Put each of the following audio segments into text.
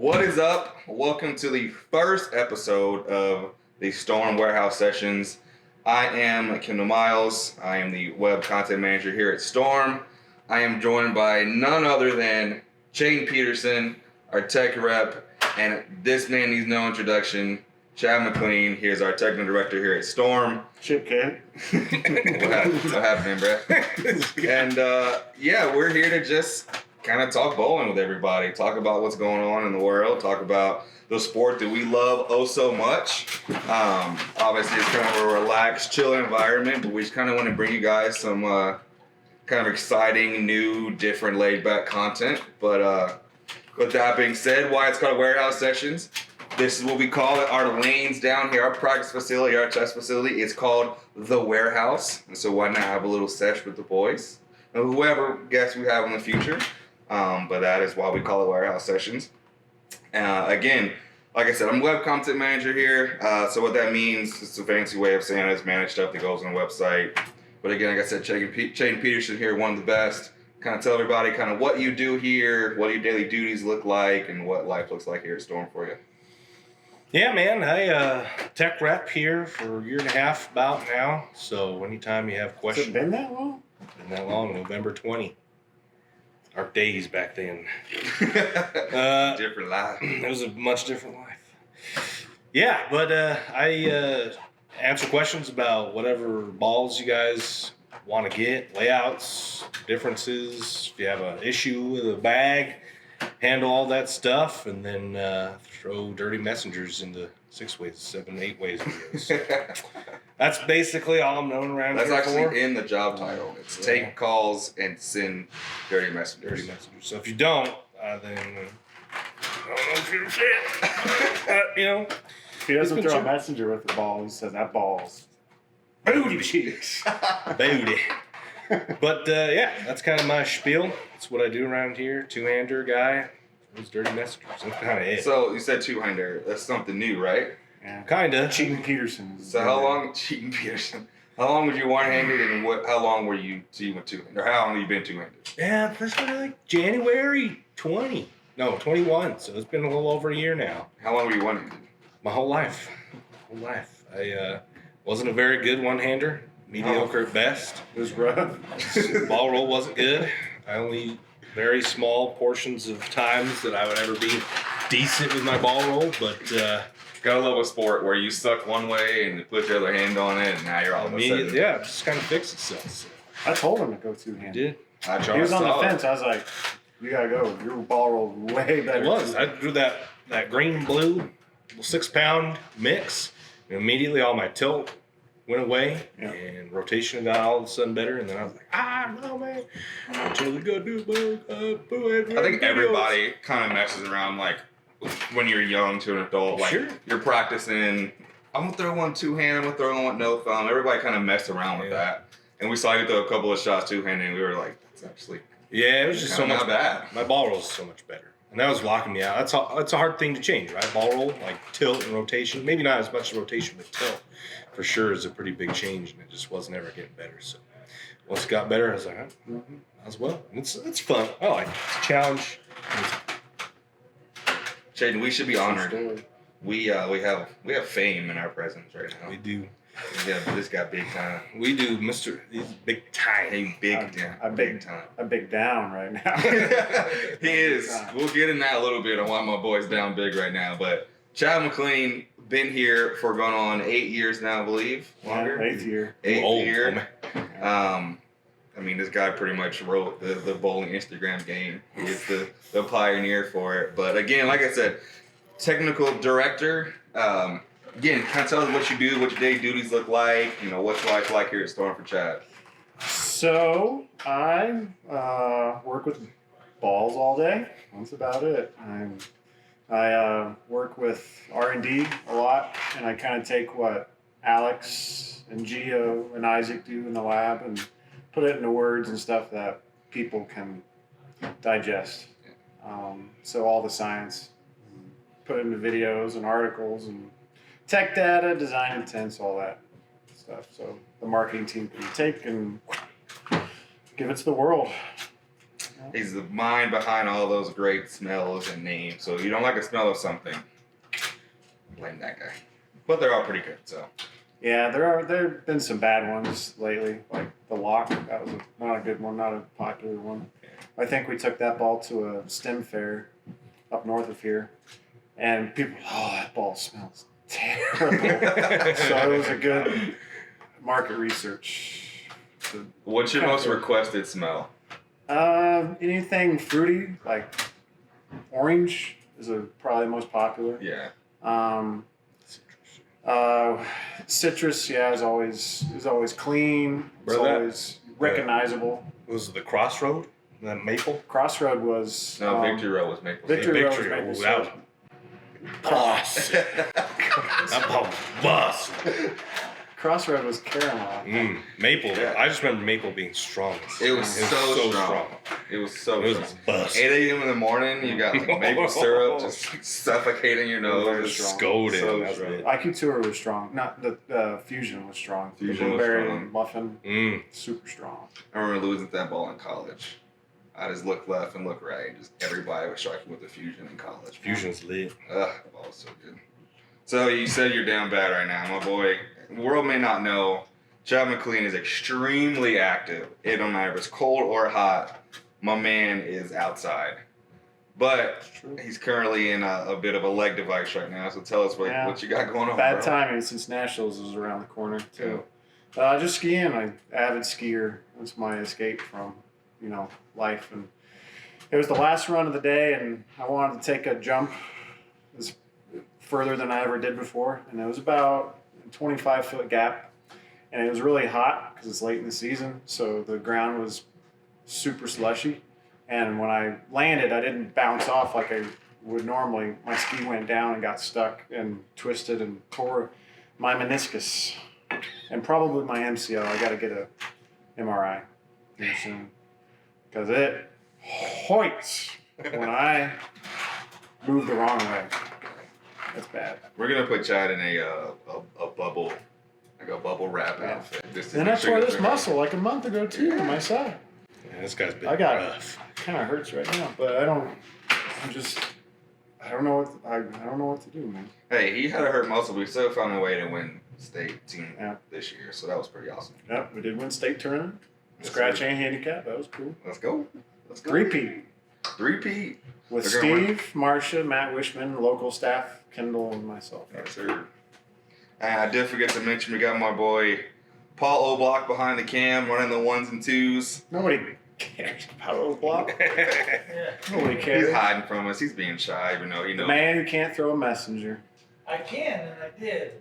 What is up? Welcome to the first episode of the Storm Warehouse Sessions. I am Kendle Miles. I am the web content manager here at Storm. I am joined by none other than Chaton Petersen, our tech rep, and this man needs no introduction, Chaton McLean. He is our technical director here at Storm. Shit, kid. What happened, bro? And we're here to just kind of talk bowling with everybody, talk about what's going on in the world, talk about the sport that we love oh so much. Obviously, it's kind of a relaxed, chill environment, but we just kind of want to bring you guys some kind of exciting, new, different, laid-back content. But with that being said, why it's called Warehouse Sessions, this is what we call it. Our lanes down here, our practice facility, our test facility, it's called the Warehouse. And so why not have a little sesh with the boys? And whoever guests we have in the future. But that is why we call it Warehouse Sessions. Again, like I said, I'm web content manager here. So what that means, it's a fancy way of saying it's managed stuff that goes on the website. But again, like I said, Chaton Petersen here, one of the best. Kind of tell everybody kind of what you do here, what your daily duties look like, and what life looks like here at Storm for you. Yeah, man. I tech rep here for a year and a half about now. So anytime you have questions. Has it been that long? Been that long, November 20. Our days back then. Different life. It was a much different life. Yeah, but I answer questions about whatever balls you guys want to get, layouts, differences. If you have an issue with a bag, handle all that stuff, and then throw dirty messengers into 6 ways, 7, 8 ways videos. That's basically all I'm known around That's here actually for. in the job title. It's take calls and send dirty messengers. Dirty messengers. So if you don't, then I don't know if you're shit. You know. If he doesn't throw a messenger with the ball, he says that ball's booty cheeks. Booty. But yeah, that's kind of my spiel. That's what I do around here. Two-hander guy. Those dirty messengers. That's kind of it. So you said two-hander. That's something new, right? Yeah. Kinda. Chaton Petersen. So how long, Chaton Petersen? How long was you one-handed, and how long were you went two-handed? Or how long have you been two-handed? Yeah, this was like January 20. No, 21. So it's been a little over a year now. How long were you one-handed? My whole life. I wasn't a very good one-hander. Mediocre at best. It was rough. Ball roll wasn't good. I only very small portions of times that I would ever be decent with my ball roll, but Gotta love a sport where you suck one way and you put your other hand on it, and now you're all of a sudden. yeah, it just kind of fixed itself. So. I told him to go two-handed. Did. He was on the fence. I was like, you gotta go. Your ball roll's way better. It was. I drew that green and blue 6-pound mix, and immediately all my tilt went away, and rotation got all of a sudden better, and then I was like, no, man. Until we go do I think everybody kind of messes around, like, when you're young to an adult. Like, sure. You're practicing, I'm going to throw one two-handed, I'm going to throw one no thumb. Everybody kind of messed around with that. And we saw you throw a couple of shots two-handed, and we were like, that's actually it was just so much bad. My ball roll is so much better. And that was locking me out. That's a hard thing to change, right? Ball roll, like tilt and rotation. Maybe not as much rotation, but tilt for sure is a pretty big change, and it just wasn't ever getting better. So once it got better, I was like, as well. And it's fun. I like it. It's a challenge. Chaton, we should be honored. We have fame in our presence right now. We do. Yeah, this guy big time. We do, Mr. He's big time. Hey, big time. I'm big down right now. He is. We'll get in that a little bit on why my boy's down big right now. But Chaton McLean, been here for going on 8 years now, I believe. Longer? Yeah, 8th year. 8th year. I mean, this guy pretty much wrote the bowling Instagram game. He is the pioneer for it. But again, like I said, technical director. Again, kind of tell us what you do, what your day duties look like, what's life like here at Storm for Chad. So, I work with balls all day. That's about it. I work with R&D a lot, and I kind of take what Alex and Gio and Isaac do in the lab and put it into words and stuff that people can digest. So all the science, put it into videos and articles and tech data, design intents, all that stuff. So the marketing team can take and give it to the world. He's the mind behind all those great smells and names. So you don't like the smell of something, blame that guy. But they're all pretty good. So Yeah, there've been some bad ones lately, like the lock. That was not a good one, not a popular one. I think we took that ball to a STEM fair up north of here, and people, that ball smells terrible. So it was a good market research. what's your most requested smell? Anything fruity, like orange, is probably the most popular. Yeah. Citrus, yeah, is always clean. It's Bro, that- always recognizable. Was it the Crossroad? That maple? Crossroad was No, Victory Road was maple. Victory Road was Victory. maple Oh, that was syrup. boss. That ball was bust. Crossroad was caramel. Maple. Yeah. I just remember maple being strong. It was so strong. It was so It strong. was bust. 8 a.m. in the morning, you got like maple syrup just suffocating your nose. Very It's strong. Scolded. So That's strong. it. IQ Tour was strong. Not the Fusion was strong. Fusion the was blueberry strong. muffin, super strong. I remember losing that ball in college. I just looked left and looked right. Just everybody was striking with the Fusion in college. Fusion's lit. Ugh, the ball was so good. So you said you're down bad right now, my boy. The world may not know, Chad McLean is extremely active. It don't matter if it's cold or hot. My man is outside. But True. he's currently in a bit of a leg device right now. So tell us what you got going on, Bad bro. timing since Nationals is around the corner too. Just skiing. I'm avid skier. That's my escape from, life. And it was the last run of the day, and I wanted to take a jump as further than I ever did before. And it was about a 25-foot gap, and it was really hot because it's late in the season, so the ground was super slushy. And when I landed, I didn't bounce off like I would normally. My ski went down and got stuck and twisted and tore my meniscus and probably my MCL. I got to get a MRI here soon because it hoits when I move the wrong way. That's bad. We're gonna put Chad in a bubble, like a bubble wrap outfit. Just to And make I sure tore you're this figuring- muscle like a month ago too on my side. Yeah, this guy's been I got rough. Kind of hurts right now, but I don't know what to do, man. Hey, he had a hurt muscle, but he still found a way to win state team Yeah. this year, so that was pretty awesome. Yep, we did win state tournament. Yes, Scratch sir. and handicap. That was cool. Let's go. Let's go. Three-peat Three-peat. with They're gonna win. Steve, Marcia, Matt Wishman, local staff, Kendall, and myself. Yes, sir. And I did forget to mention we got my boy Paul O'Block behind the cam, running the ones and twos. Nobody cares about those blocks. Nobody cares. He's hiding from us. He's being shy, even though he The knows. man who can't throw a messenger. I can, and I did.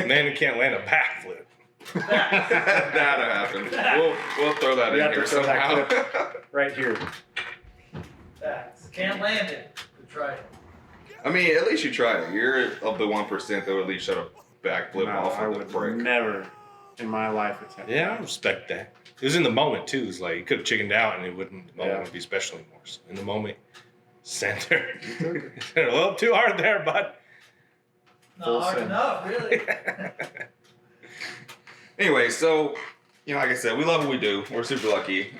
Man who can't land a backflip. That'll happen. We'll throw that We in have to here throw that somehow. Right here. Facts. Can't land it. We tried. I mean, at least you tried it. You're of the 1% that would at least shut a backflip No, off I of the would break. never in my life attempt. Yeah, I respect that. It was in the moment too. It's like you could have chickened out and the moment Yeah. would be special anymore. So in the moment, center. A little too hard there, bud. Full Not hard send. enough, really. Anyway, so, like I said, we love what we do. We're super lucky.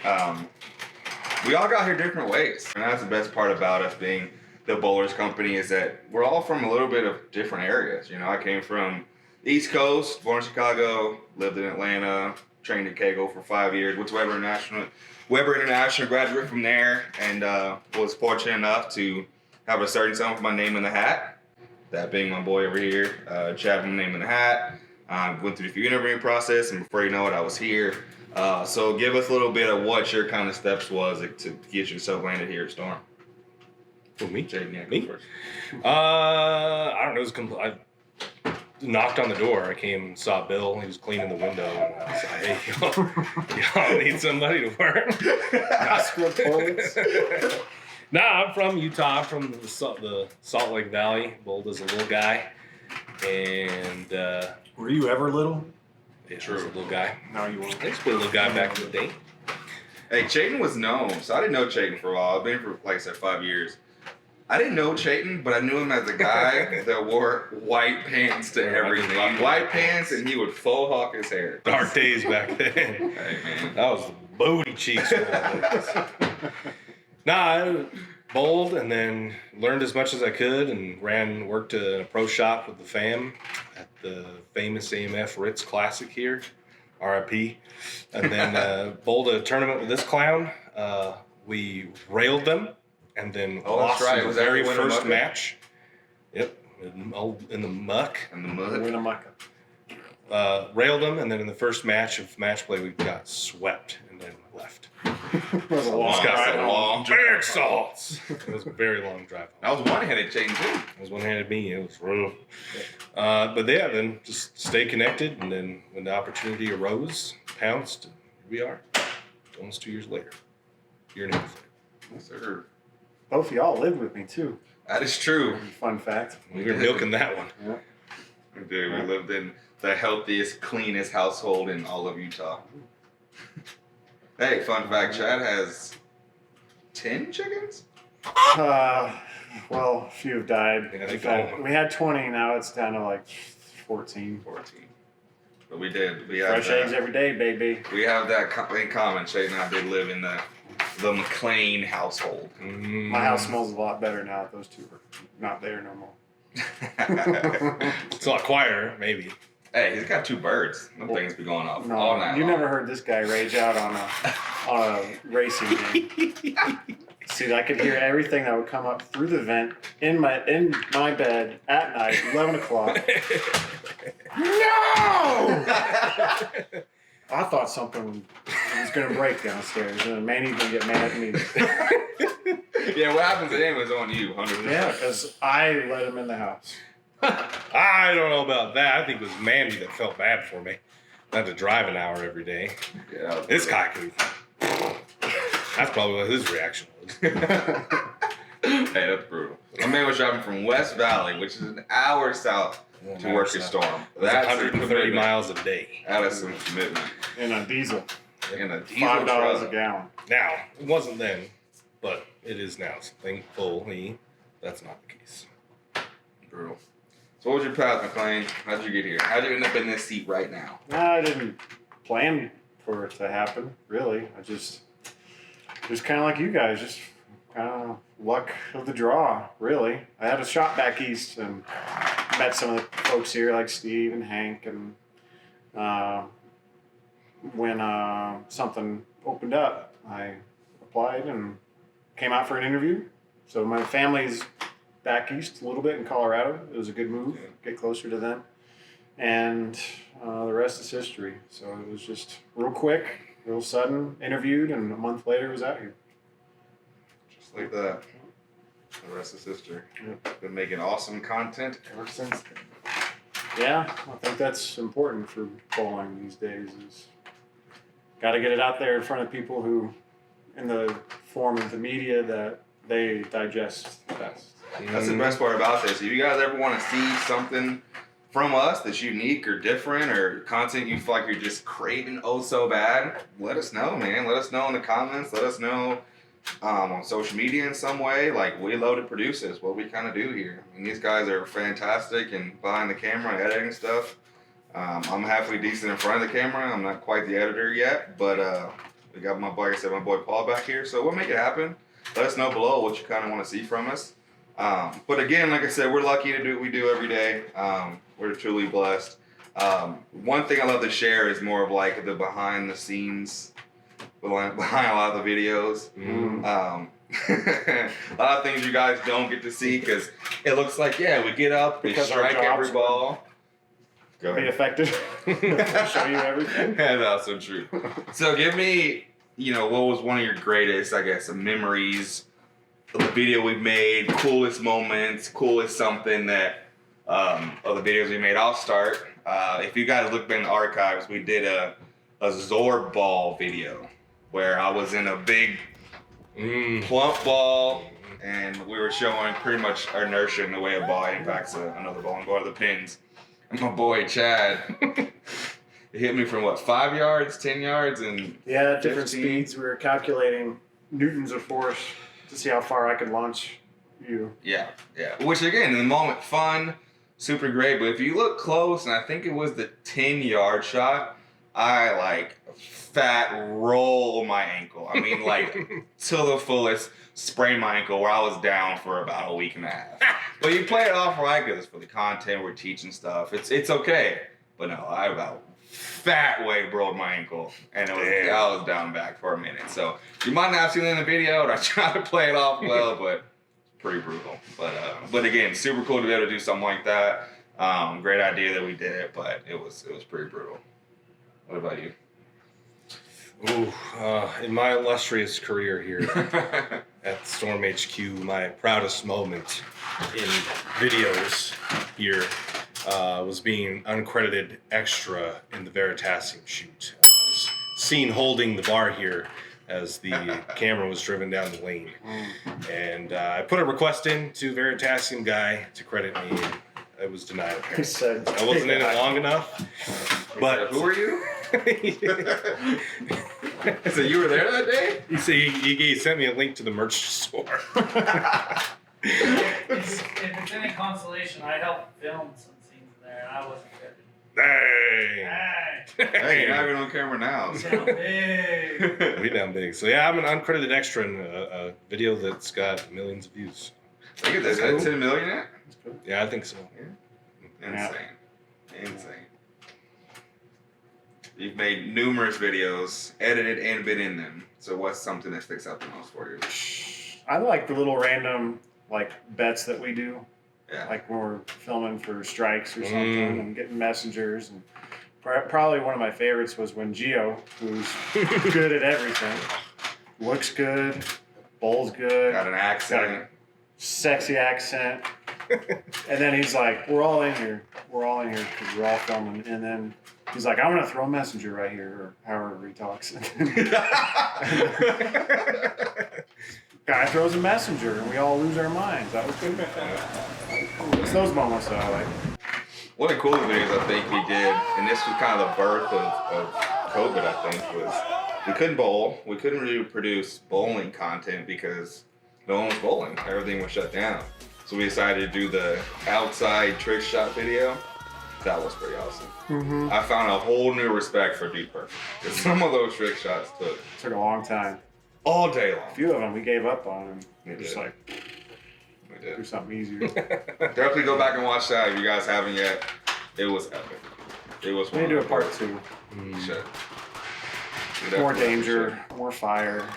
We all got here different ways. And that's the best part about us being the Bowlers Company is that we're all from a little bit of different areas. I came from the East Coast, born in Chicago, lived in Atlanta, trained at Kegel for 5 years, went to Weber International, graduate from there, and was fortunate enough to have a certain sum with my name in the hat. That being my boy over here, Chad, my name in the hat. Went through the few interviewing process, and before you know it, I was here. So give us a little bit of what your kind of steps was to get yourself landed here at Storm. Who, me? Jaden, yeah, go Me? first. I don't know. It was I knocked on the door. I came and saw Bill. He was cleaning the window. And I was like, hey, y'all need somebody to work? Scrub toilets. Nah, I'm from Utah. I'm from the Salt Lake Valley. Bold as a little guy. And Were you ever little? yeah, I was a little guy. No, you weren't. I used to be a little guy back in the day. Hey, Chaton was known, so I didn't know Chaton for a while. I've been here for, like I said, 5 years. I didn't know Chaton, but I knew him as a guy that wore white pants to everything. White pants, and he would faux hawk his hair. Dark days back then. Hey, man. That was the booty cheeks. I bowled and then learned as much as I could and worked in a pro shop with the fam at the famous AMF Ritz Classic here, RIP. And then bowled a tournament with this clown. We railed them and then lost right. the Was that very the winter first mucker? match. Yep, in the muck. In the mud. Win a mucka. Railed them, and then in the first match of match play, we got swept and then left. It was a long Just got drive some home. long big salts. It was a very long drive. That was one-handed chain too. It was one-handed me. It was rough. But yeah, then just stay connected, and then when the opportunity arose, pounced. And here we are, almost 2 years later. Year and a half later. Yes, sir. Both of y'all lived with me too. That is true. Fun fact. We were milking that one. Yeah. Dude, we lived in the healthiest, cleanest household in all of Utah. Hey, fun fact, Chad has 10 chickens? Well, a few have died. Yeah, they We had 20, now it's down to like 14. 14. But we have Fresh eggs every day, baby. We have that in common. Chaton and I did live in the McLean household. My house smells a lot better now that those two are not there no more. It's a lot quieter, maybe. Hey, he's got 2 birds. Them things be going off all night you long. never heard this guy rage out on a racing game. See, I could hear everything that would come up through the vent in my bed at night, 11 o'clock. No! I thought something was going to break downstairs, and Manny's going to get mad at me. Yeah, what happens to him is on you, 100%. Yeah, because I let him in the house. I don't know about that. I think it was Mandy that felt bad for me. I had to drive an hour every day. Yeah, This guy can. That's probably what his reaction was. Hey, that's brutal. My man was driving from West Valley, which is an hour south, to work at Storm. That's That's 130 miles a day. That is some commitment. In a diesel. In a diesel $5 truck. a gallon. Now, it wasn't then, but it is now. So thankfully, that's not the case. Brutal. So what was your path, McLean? How'd you get here? How'd you end up in this seat right now? I didn't plan for it to happen, really. I just kind of like you guys, just kind of luck of the draw, really. I had a shot back east and met some of the folks here, like Steve and Hank, and when something opened up, I applied and came out for an interview. So my family's back east a little bit in Colorado. It was a good move, get closer to them. And the rest is history. So it was just real quick, real sudden, interviewed, and a month later was out here. Just like that. The rest is history. Yep. Been making awesome content Ever since then. Yeah, I think that's important for bowling these days is got to get it out there in front of people who, in the form of the media, that they digest best. That's the best part about this. If you guys ever want to see something from us that's unique or different or content you feel like you're just craving oh so bad, let us know, man. Let us know in the comments. Let us know on social media in some way. Like, we love to produce this, what we kind of do here. I mean, these guys are fantastic and behind the camera and editing stuff. I'm halfway decent in front of the camera. I'm not quite the editor yet, but we got my boy, like I said, my boy Paul back here. So we'll make it happen. Let us know below what you kind of want to see from us. But again, like I said, we're lucky to do what we do every day. We're truly blessed. One thing I love to share is more of like the behind the scenes, behind a lot of the videos. A lot of things you guys don't get to see because it looks like, yeah, we get up, we Because our strike every jobs ball. Go Be ahead. effective. Show you everything. Yeah, that's so true. So give me, what was one of your greatest, I guess, memories of the video we've made, coolest moments, coolest something that, of the videos we made. I'll start. If you guys look in the archives, we did a Zorb ball video where I was in a big plump ball and we were showing pretty much our inertia in the way a ball impacts another ball and go to the pins. And my boy Chad, it hit me from 5 yards, 10 yards, and Yeah, at different 15. speeds. We were calculating newtons of force to see how far I could launch you. yeah. Which again, in the moment, fun, super great. But if you look close, and I think it was the 10-yard shot, I like fat roll my ankle. I mean, like to the fullest, sprained my ankle where I was down for about a week and a half. But you play it off right because it's for the content, we're teaching stuff. It's okay. But no, I about fat way broke my ankle, and I was down back for a minute. So you might not have seen it in the video, and I try to play it off well, but it's pretty brutal. But again, super cool to be able to do something like that. Great idea that we did it, but it was pretty brutal. What about you? Ooh, in my illustrious career here at Storm HQ, my proudest moment in videos here was being uncredited extra in the Veritasium shoot. I was seen holding the bar here as the camera was driven down the lane. And I put a request in to Veritasium guy to credit me. It was denied apparently. I wasn't in it long enough. But who are you? So you were there that day? He sent me a link to the merch store. If it's any consolation, I helped film some scenes in there, and I wasn't credited. Dang. Hey, you have it on camera now. Down big. We down big. So yeah, I'm an uncredited extra in a video that's got millions of views. Look at this. Is that 10 million yet? Yeah, I think so. Insane. You've made numerous videos, edited and been in them. So what's something that sticks out the most for you? I like the little random like bets that we do. Yeah. Like when we're filming for strikes or something and getting messengers. And probably one of my favorites was when Gio, who's good at everything, looks good, bowls good, Got an accent. sexy accent. And then he's like, we're all in here because we're all filming. And then he's like, I'm going to throw a messenger right here, or however he talks. Guy throws a messenger and we all lose our minds. That was good. It's those moments that I like. One of the coolest videos I think we did, and this was kind of the birth of COVID, I think, was we couldn't bowl. We couldn't really produce bowling content because no one was bowling. Everything was shut down. So we decided to do the outside trick shot video. That was pretty awesome. Mm-hmm. I found a whole new respect for Dude Perfect. Because some of those trick shots Took a long time. all day long. A few of them we gave up on. And We just did. like, We did. do something easier. Definitely go back and watch that if you guys haven't yet. It was epic. It was We need to do a part 2. We should. More danger, more fire.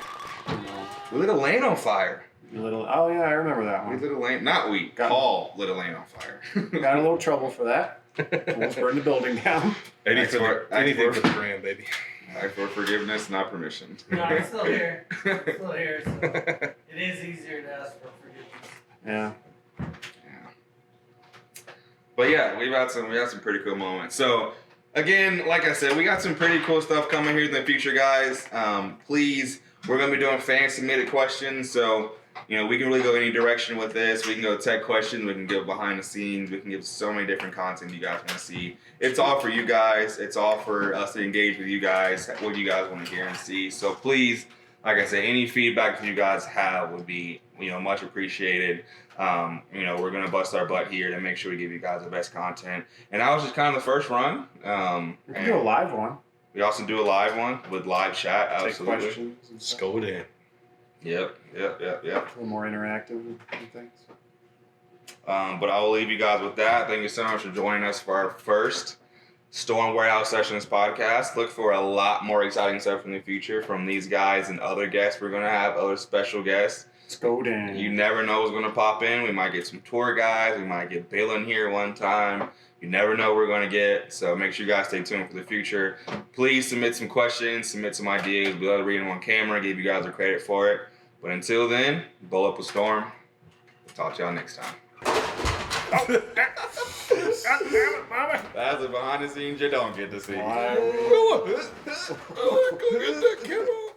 You know, We lit a lane on fire. oh yeah, I remember that We one. lit a lane. Not we. Paul lit a lane on fire. Got in a little trouble for that. Almost burned the building down. Anything for the brand, baby. Ask for forgiveness, not permission. No, I'm still here. So it is easier to ask for forgiveness. Yeah. But yeah, we had some pretty cool moments. So again, like I said, we got some pretty cool stuff coming here in the future, guys. Please, we're gonna be doing fan submitted questions. So we can really go any direction with this. We can go tech questions. We can give behind the scenes. We can give so many different content you guys want to see. It's all for you guys. It's all for us to engage with you guys. What you guys want to hear and see. So please, like I said, any feedback that you guys have would be much appreciated. We're gonna bust our butt here to make sure we give you guys the best content. And that was just kind of the first run. We can do a live one. We also do a live one with live chat. Absolutely. Take questions. And stuff. Scoed in. Yep. A little more interactive and things. But I will leave you guys with that. Thank you so much for joining us for our first Storm Warehouse Sessions podcast. Look for a lot more exciting stuff in the future from these guys and other guests we're going to have, other special guests. Let's go down. You never know what's going to pop in. We might get some tour guys. We might get Bill in here one time. You never know what we're going to get. So make sure you guys stay tuned for the future. Please submit some questions, submit some ideas. We'll be able to read them on camera, give you guys the credit for it. But until then, bowl up a storm. We'll talk to y'all next time. God damn it, mama. That's the behind the scenes you don't get to see. Why? Go get that camera.